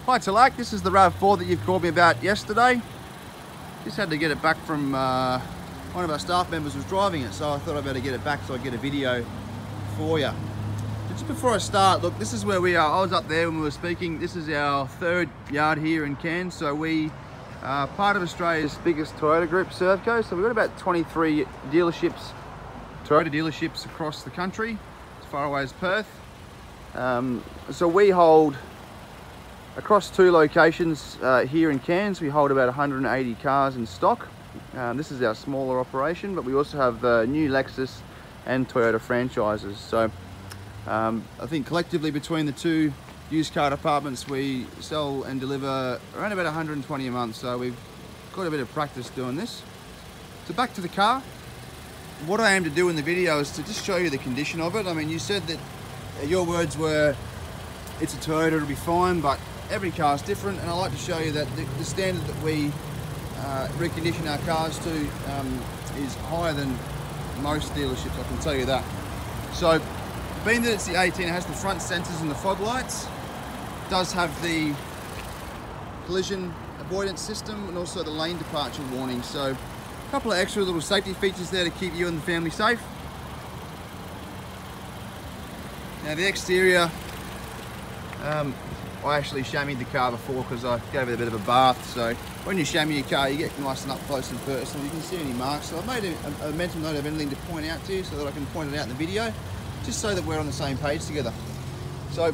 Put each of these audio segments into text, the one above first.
Hi Tilak, this is the RAV4 that you've called me about yesterday. Just had to get it back from one of our staff members was driving it, so I thought I'd better get it back so I get a video for you. Just before I start, look, this is where we are. I was up there when we were speaking. This is our third yard here in Cairns, so we are part of Australia's biggest Toyota group, Servco. So we've got about 23 dealerships, Toyota dealerships across the country, as far away as Perth. So we hold, across two locations here in Cairns, we hold about 180 cars in stock. This is our smaller operation, but we also have new Lexus and Toyota franchises. So I think collectively between the two used car departments, we sell and deliver around about 120 a month. So we've got a bit of practice doing this. So back to the car. What I aim to do in the video is to just show you the condition of it. I mean, you said that your words were, it's a Toyota, it'll be fine, but every car is different, and I like to show you that the standard that we recondition our cars to is higher than most dealerships, I can tell you that. So, being that it's the 18, it has the front sensors and the fog lights, it does have the collision avoidance system and also the lane departure warning. So, a couple of extra little safety features there to keep you and the family safe. Now the exterior, I actually chamoised the car before because I gave it a bit of a bath. So when you chamois your car, you get nice and up close and personal. You can see any marks. So I've made a mental note of anything to point out to you so that I can point it out in the video, just so that we're on the same page together. So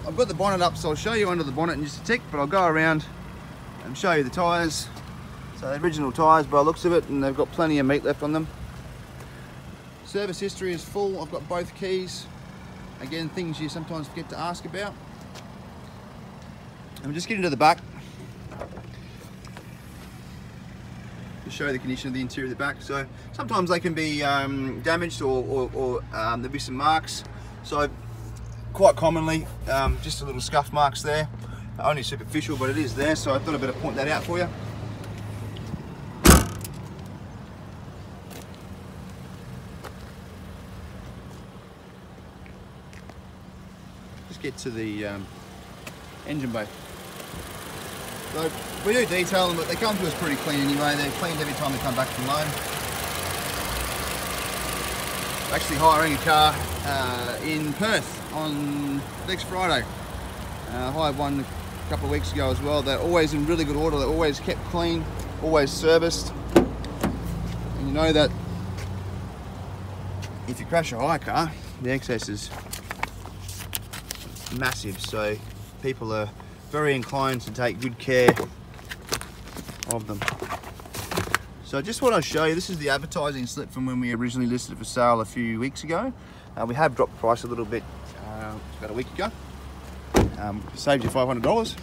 I've got the bonnet up, so I'll show you under the bonnet in just a tick, but I'll go around and show you the tyres. So the original tyres by the looks of it, and they've got plenty of meat left on them. Service history is full. I've got both keys. Again, things you sometimes forget to ask about. And we'll just get into the back to show you the condition of the interior of the back. So sometimes they can be damaged or there'll be some marks. So quite commonly, just a little scuff marks there. Only superficial, but it is there. So I thought I'd better point that out for you. Get to the engine bay. So we do detail them, but they come to us pretty clean anyway. They're cleaned every time they come back from loan. Actually hiring a car in Perth on next Friday. I hired one a couple of weeks ago as well. They're always in really good order. They're always kept clean, always serviced. And you know that if you crash a hire car, the excess is massive, so people are very inclined to take good care of them. So just what I'll show you, this is the advertising slip from when we originally listed it for sale a few weeks ago. We have dropped the price a little bit about a week ago. Saved you $500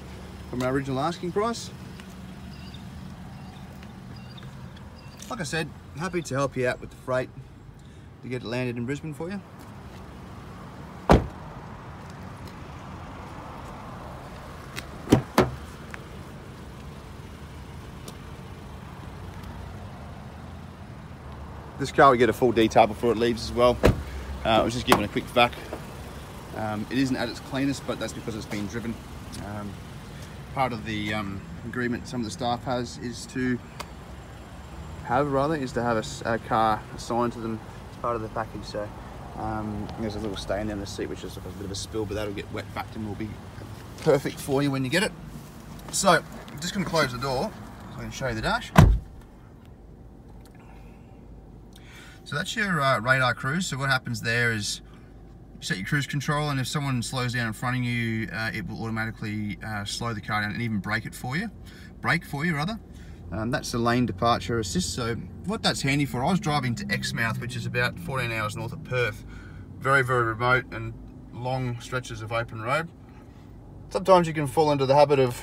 from our original asking price. Like I said, happy to help you out with the freight to get it landed in Brisbane for you. This car we get a full detail before it leaves as well. I was just giving a quick vac. It isn't at its cleanest, but that's because it's been driven. Part of the agreement some of the staff is to have a car assigned to them as part of the package. So there's a little stain down the seat, which is a bit of a spill, but that'll get wet back and will be perfect for you when you get it. So I'm just going to close the door so I can show you the dash. So that's your radar cruise. So what happens there is you set your cruise control, and if someone slows down in front of you, it will automatically slow the car down and even brake for you. That's the lane departure assist. So what that's handy for, I was driving to Exmouth, which is about 14 hours north of Perth. Very, very remote and long stretches of open road. Sometimes you can fall into the habit of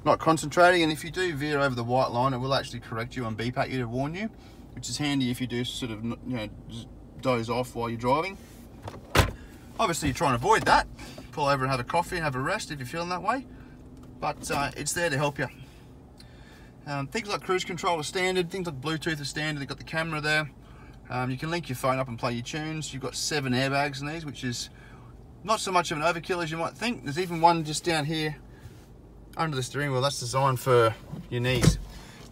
not concentrating, and if you do veer over the white line, it will actually correct you and beep at you to warn you, which is handy if you do sort of, just doze off while you're driving. Obviously you try and avoid that. Pull over and have a coffee and have a rest if you're feeling that way. But it's there to help you. Things like cruise control are standard, things like Bluetooth are standard. They've got the camera there. You can link your phone up and play your tunes. You've got 7 airbags in these, which is not so much of an overkill as you might think. There's even one just down here under the steering wheel, that's designed for your knees.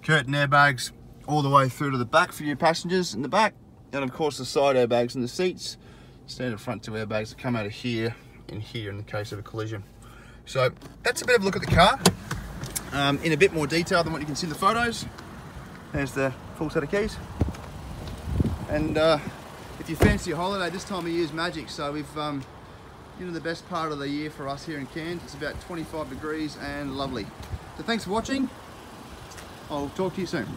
Curtain airbags all the way through to the back for your passengers in the back, and of course the side airbags in the seats. Standard front two airbags that come out of here and here in the case of a collision. So that's a bit of a look at the car in a bit more detail than what you can see in the photos. There's the full set of keys. And if you fancy a holiday, this time of year is magic. So we've the best part of the year for us here in Cairns. It's about 25 degrees and lovely. So thanks for watching. I'll talk to you soon.